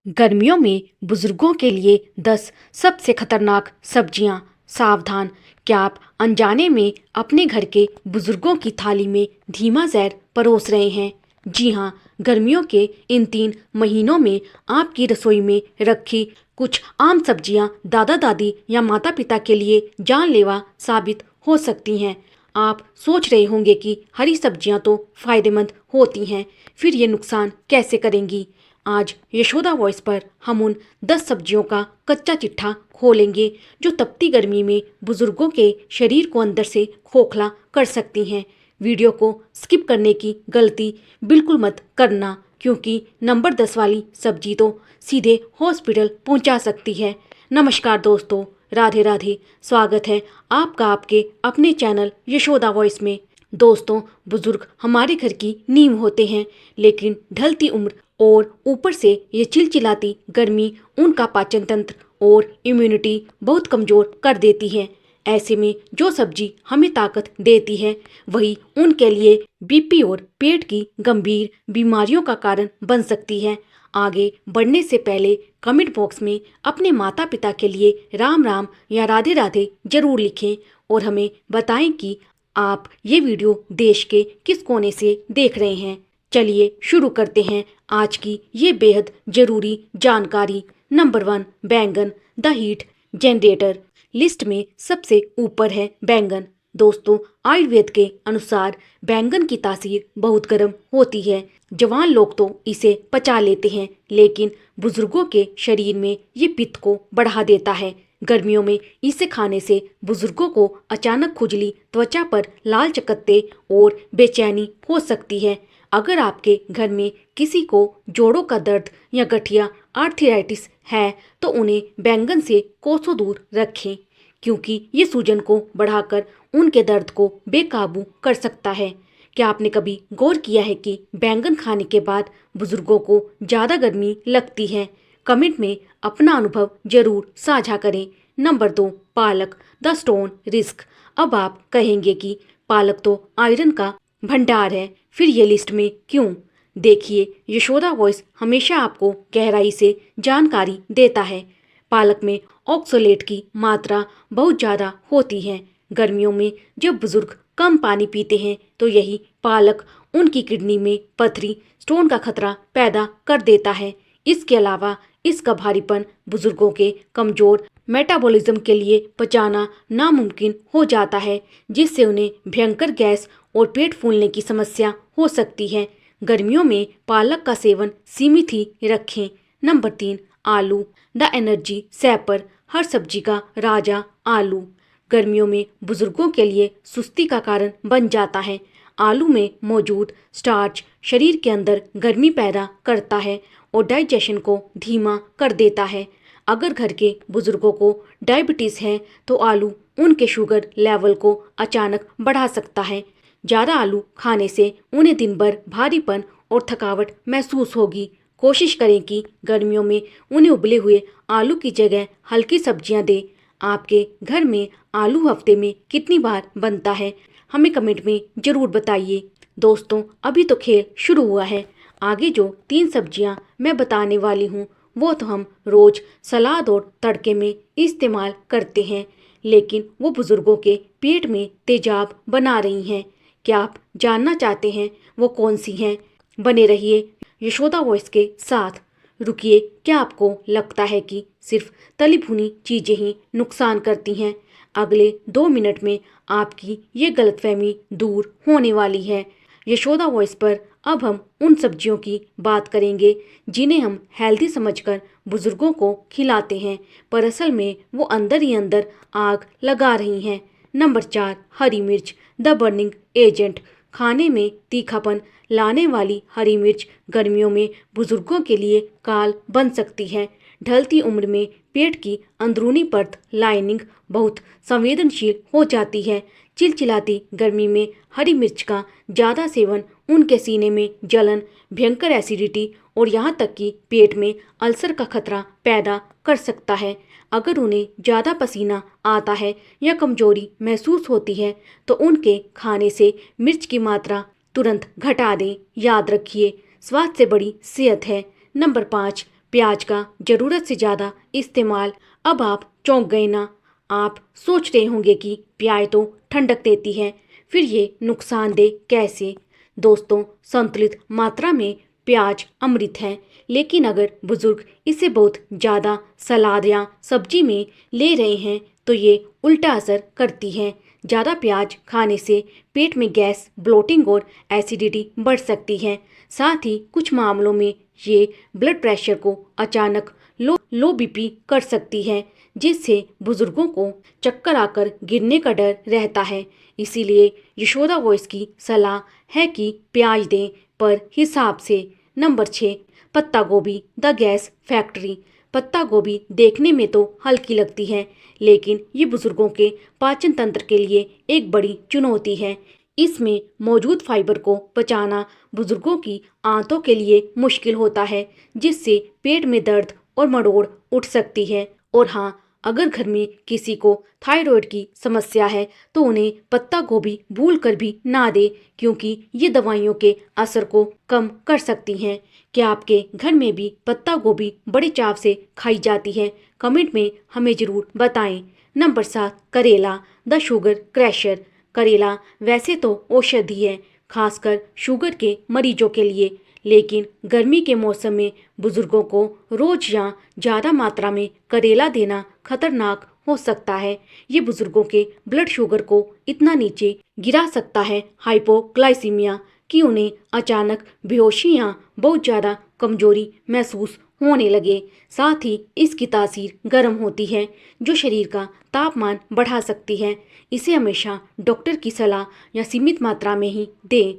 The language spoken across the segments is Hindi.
गर्मियों में बुजुर्गों के लिए 10 सबसे खतरनाक सब्जियां। सावधान, क्या आप अनजाने में अपने घर के बुजुर्गों की थाली में धीमा जहर परोस रहे हैं? जी हाँ, गर्मियों के इन 3 महीनों में आपकी रसोई में रखी कुछ आम सब्जियां दादा दादी या माता पिता के लिए जानलेवा साबित हो सकती हैं। आप सोच रहे होंगे कि हरी सब्जियां तो फायदेमंद होती हैं, फिर ये नुकसान कैसे करेंगी? आज यशोदा वॉइस पर हम उन 10 सब्जियों का कच्चा चिट्ठा खोलेंगे जो तपती गर्मी में बुजुर्गों के शरीर को अंदर से खोखला कर सकती हैं। वीडियो को स्किप करने की गलती बिल्कुल मत करना, क्योंकि नंबर 10 वाली सब्जी तो सीधे हॉस्पिटल पहुंचा सकती है। नमस्कार दोस्तों, राधे राधे। स्वागत है आपका आपके अपने चैनल यशोदा वॉइस में। दोस्तों, बुजुर्ग हमारे घर की नींव होते हैं, लेकिन ढलती उम्र और ऊपर से ये चिलचिलाती गर्मी उनका पाचन तंत्र और इम्यूनिटी बहुत कमज़ोर कर देती है। ऐसे में जो सब्जी हमें ताकत देती है, वही उनके लिए बीपी और पेट की गंभीर बीमारियों का कारण बन सकती है। आगे बढ़ने से पहले कमेंट बॉक्स में अपने माता पिता के लिए राम राम या राधे राधे जरूर लिखें और हमें बताएं कि आप ये वीडियो देश के किस कोने से देख रहे हैं। चलिए शुरू करते हैं आज की ये बेहद जरूरी जानकारी। नंबर 1, बैंगन, द हीट जनरेटर। लिस्ट में सबसे ऊपर है बैंगन। दोस्तों, आयुर्वेद के अनुसार बैंगन की तासीर बहुत गर्म होती है। जवान लोग तो इसे पचा लेते हैं, लेकिन बुजुर्गों के शरीर में ये पित्त को बढ़ा देता है। गर्मियों में इसे खाने से बुजुर्गों को अचानक खुजली, त्वचा पर लाल चकत्ते और बेचैनी हो सकती है। अगर आपके घर में किसी को जोड़ों का दर्द या गठिया आर्थराइटिस है, तो उन्हें बैंगन से कोसों दूर रखें, क्योंकि ये सूजन को बढ़ाकर उनके दर्द को बेकाबू कर सकता है। क्या आपने कभी गौर किया है कि बैंगन खाने के बाद बुजुर्गों को ज़्यादा गर्मी लगती है? कमेंट में अपना अनुभव जरूर साझा करें। नंबर 2, पालक, द स्टोन रिस्क। अब आप कहेंगे कि पालक तो आयरन का भंडार है, फिर ये लिस्ट में क्यों? देखिए, यशोदा वॉइस हमेशा आपको गहराई से जानकारी देता है। पालक में ऑक्सलेट की मात्रा बहुत ज़्यादा होती है। गर्मियों में जब बुजुर्ग कम पानी पीते हैं, तो यही पालक उनकी किडनी में पथरी, स्टोन का खतरा पैदा कर देता है। इसके अलावा इसका भारीपन बुजुर्गों के कमजोर मेटाबॉलिज्म के लिए पचाना नामुमकिन हो जाता है, जिससे उन्हें भयंकर गैस और पेट फूलने की समस्या हो सकती है। गर्मियों में पालक का सेवन सीमित ही रखें। नंबर 3, आलू, द एनर्जी सैपर। हर सब्जी का राजा आलू गर्मियों में बुजुर्गों के लिए सुस्ती का कारण बन जाता है। आलू में मौजूद स्टार्च शरीर के अंदर गर्मी पैदा करता है और डाइजेशन को धीमा कर देता है। अगर घर के बुजुर्गों को डायबिटीज़ है, तो आलू उनके शुगर लेवल को अचानक बढ़ा सकता है। ज़्यादा आलू खाने से उन्हें दिन भर भारीपन और थकावट महसूस होगी। कोशिश करें कि गर्मियों में उन्हें उबले हुए आलू की जगह हल्की सब्जियां दें। आपके घर में आलू हफ्ते में कितनी बार बनता है? हमें कमेंट में ज़रूर बताइए। दोस्तों, अभी तो खेल शुरू हुआ है। आगे जो 3 सब्जियां मैं बताने वाली हूँ, वो तो हम रोज़ सलाद और तड़के में इस्तेमाल करते हैं, लेकिन वो बुज़ुर्गों के पेट में तेजाब बना रही हैं। क्या आप जानना चाहते हैं वो कौन सी हैं? बने रहिए यशोदा वॉइस के साथ। रुकिए, क्या आपको लगता है कि सिर्फ तली भुनी चीज़ें ही नुकसान करती हैं? अगले 2 मिनट में आपकी ये गलतफहमी दूर होने वाली है। यशोदा वॉइस पर अब हम उन सब्जियों की बात करेंगे जिन्हें हम हेल्दी समझकर बुजुर्गों को खिलाते हैं, पर असल में वो अंदर ही अंदर आग लगा रही हैं। नंबर 4, हरी मिर्च, द बर्निंग एजेंट। खाने में तीखापन लाने वाली हरी मिर्च गर्मियों में बुजुर्गों के लिए काल बन सकती है। ढलती उम्र में पेट की अंदरूनी परत लाइनिंग बहुत संवेदनशील हो जाती है। चिलचिलाती गर्मी में हरी मिर्च का ज़्यादा सेवन उनके सीने में जलन, भयंकर एसिडिटी और यहाँ तक कि पेट में अल्सर का खतरा पैदा कर सकता है। अगर उन्हें ज़्यादा पसीना आता है या कमजोरी महसूस होती है, तो उनके खाने से मिर्च की मात्रा तुरंत घटा दें। याद रखिए, स्वास्थ्य से बड़ी सेहत है। नंबर 5, प्याज का ज़रूरत से ज़्यादा इस्तेमाल। अब आप चौंक गए ना? आप सोच रहे होंगे कि प्याज तो ठंडक देती है, फिर ये नुकसानदेह कैसे? दोस्तों, संतुलित मात्रा में प्याज अमृत है, लेकिन अगर बुजुर्ग इसे बहुत ज़्यादा सलाद या सब्जी में ले रहे हैं तो ये उल्टा असर करती है। ज़्यादा प्याज खाने से पेट में गैस, ब्लोटिंग और एसिडिटी बढ़ सकती है। साथ ही कुछ मामलों में ये ब्लड प्रेशर को अचानक लो बीपी कर सकती है, जिससे बुजुर्गों को चक्कर आकर गिरने का डर रहता है। इसीलिए यशोदा वॉइस की सलाह है कि प्याज दें, पर हिसाब से। नंबर 6, पत्ता गोभी द गैस फैक्ट्री। पत्ता गोभी देखने में तो हल्की लगती है, लेकिन ये बुजुर्गों के पाचन तंत्र के लिए एक बड़ी चुनौती है। इसमें मौजूद फाइबर को पचाना बुजुर्गों की आंतों के लिए मुश्किल होता है, जिससे पेट में दर्द और मरोड़ उठ सकती है। और हाँ, अगर घर में किसी को थायराइड की समस्या है तो उन्हें पत्ता गोभी भूल कर भी ना दे, क्योंकि ये दवाइयों के असर को कम कर सकती हैं। क्या आपके घर में भी पत्ता गोभी बड़े चाव से खाई जाती है? कमेंट में हमें ज़रूर बताएं। नंबर 7, करेला द शुगर क्रैशर। करेला वैसे तो औषधि है, खासकर शुगर के मरीजों के लिए, लेकिन गर्मी के मौसम में बुजुर्गों को रोज या ज़्यादा मात्रा में करेला देना खतरनाक हो सकता है। ये बुजुर्गों के ब्लड शुगर को इतना नीचे गिरा सकता है, हाइपोग्लाइसीमिया, कि उन्हें अचानक बेहोशी या बहुत ज़्यादा कमजोरी महसूस होने लगे। साथ ही इसकी तासीर गर्म होती है, जो शरीर का तापमान बढ़ा सकती है। इसे हमेशा डॉक्टर की सलाह या सीमित मात्रा में ही दें।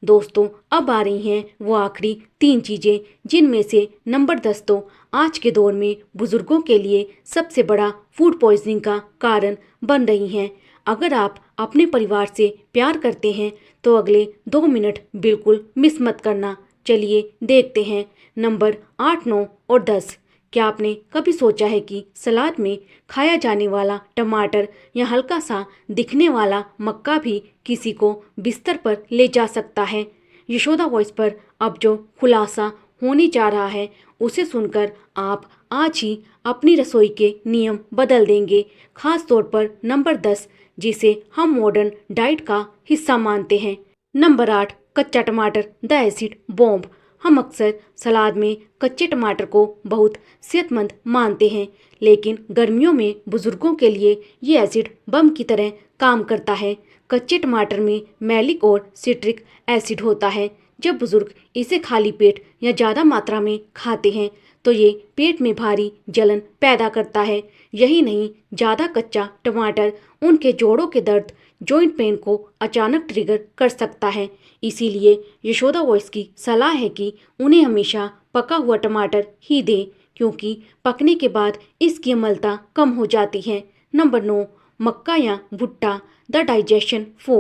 दोस्तों, अब आ रही हैं वो आखिरी 3 चीज़ें, जिनमें से नंबर 10 तो आज के दौर में बुजुर्गों के लिए सबसे बड़ा फूड पॉइजनिंग का कारण बन रही हैं। अगर आप अपने परिवार से प्यार करते हैं तो अगले 2 मिनट बिल्कुल मिस मत करना। चलिए देखते हैं नंबर 8, 9 और 10। क्या आपने कभी सोचा है कि सलाद में खाया जाने वाला टमाटर या हल्का सा दिखने वाला मक्का भी किसी को बिस्तर पर ले जा सकता है? यशोदा वॉइस पर अब जो खुलासा होने जा रहा है, उसे सुनकर आप आज ही अपनी रसोई के नियम बदल देंगे। खास तौर पर नंबर 10, जिसे हम मॉडर्न डाइट का हिस्सा मानते हैं। नंबर 8, कच्चा टमाटर द एसिड बॉम्ब। हम अक्सर सलाद में कच्चे टमाटर को बहुत सेहतमंद मानते हैं, लेकिन गर्मियों में बुजुर्गों के लिए ये एसिड बम की तरह काम करता है। कच्चे टमाटर में मैलिक और सिट्रिक एसिड होता है। जब बुजुर्ग इसे खाली पेट या ज़्यादा मात्रा में खाते हैं तो ये पेट में भारी जलन पैदा करता है। यही नहीं, ज़्यादा कच्चा टमाटर उनके जोड़ों के दर्द, जॉइंट पेन को अचानक ट्रिगर कर सकता है। इसीलिए यशोदा वॉइस की सलाह है कि उन्हें हमेशा पका हुआ टमाटर ही दें, क्योंकि पकने के बाद इसकी अम्लता कम हो जाती है। नंबर 9, मक्का या भुट्टा द डाइजेशन फो।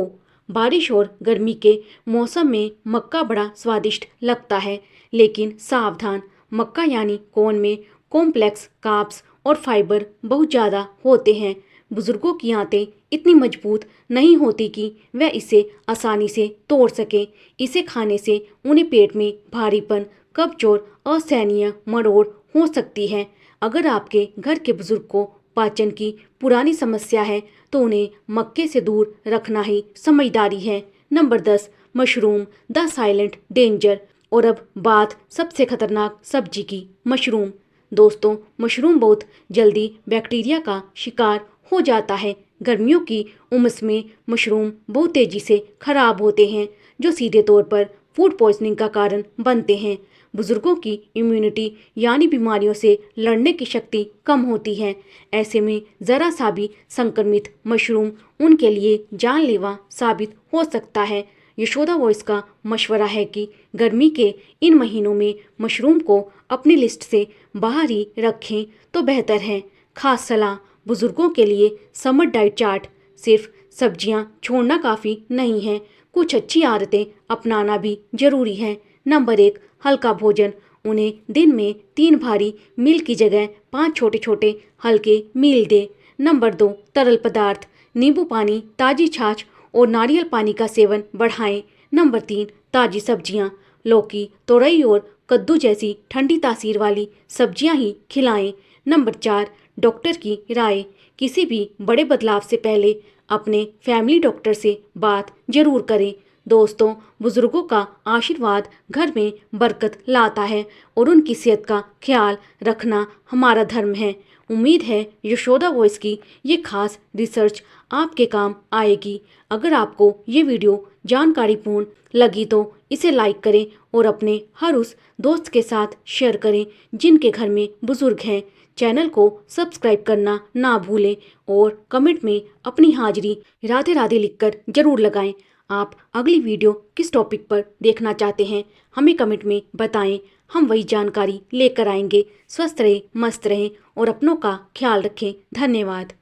बारिश और गर्मी के मौसम में मक्का बड़ा स्वादिष्ट लगता है, लेकिन सावधान, मक्का यानी कॉर्न में कॉम्प्लेक्स कार्ब्स और फाइबर बहुत ज़्यादा होते हैं। बुजुर्गों की आंतें इतनी मजबूत नहीं होती कि वह इसे आसानी से तोड़ सकें। इसे खाने से उन्हें पेट में भारीपन, कब्ज और असहनीय मरोड़ हो सकती है। अगर आपके घर के बुजुर्ग को पाचन की पुरानी समस्या है तो उन्हें मक्के से दूर रखना ही समझदारी है। Number 10, mushroom the silent danger. और अब बात सबसे खतरनाक सब्जी की, मशरूम। दोस्तों, मशरूम बहुत जल्दी बैक्टीरिया का शिकार हो जाता है। गर्मियों की उमस में मशरूम बहुत तेजी से खराब होते हैं, जो सीधे तौर पर फूड पॉइजनिंग का कारण बनते हैं। बुजुर्गों की इम्यूनिटी यानी बीमारियों से लड़ने की शक्ति कम होती है। ऐसे में ज़रा सा भी संक्रमित मशरूम उनके लिए जानलेवा साबित हो सकता है। यशोदा वॉइस का मशवरा है कि गर्मी के इन महीनों में मशरूम को अपनी लिस्ट से बाहर ही रखें तो बेहतर है। खास सलाह बुजुर्गों के लिए समर डाइट चार्ट। सिर्फ सब्जियां छोड़ना काफ़ी नहीं है, कुछ अच्छी आदतें अपनाना भी जरूरी है। नंबर 1, हल्का भोजन। उन्हें दिन में 3 भारी मील की जगह 5 छोटे छोटे हल्के मील दें। नंबर 2, तरल पदार्थ। नींबू पानी, ताज़ी छाछ और नारियल पानी का सेवन बढ़ाएं। नंबर 3, ताज़ी सब्जियां। लौकी, तोरई और कद्दू जैसी ठंडी तासीर वाली सब्जियां ही खिलाएं। नंबर 4, डॉक्टर की राय। किसी भी बड़े बदलाव से पहले अपने फैमिली डॉक्टर से बात जरूर करें। दोस्तों, बुजुर्गों का आशीर्वाद घर में बरकत लाता है और उनकी सेहत का ख्याल रखना हमारा धर्म है। उम्मीद है यशोदा वॉइस की ये खास रिसर्च आपके काम आएगी। अगर आपको ये वीडियो जानकारीपूर्ण लगी तो इसे लाइक करें और अपने हर उस दोस्त के साथ शेयर करें जिनके घर में बुजुर्ग हैं। चैनल को सब्सक्राइब करना ना भूलें और कमेंट में अपनी हाजिरी राधे राधे लिखकर जरूर लगाएं। आप अगली वीडियो किस टॉपिक पर देखना चाहते हैं हमें कमेंट में बताएं। हम वही जानकारी लेकर आएंगे। स्वस्थ रहें, मस्त रहें और अपनों का ख्याल रखें। धन्यवाद।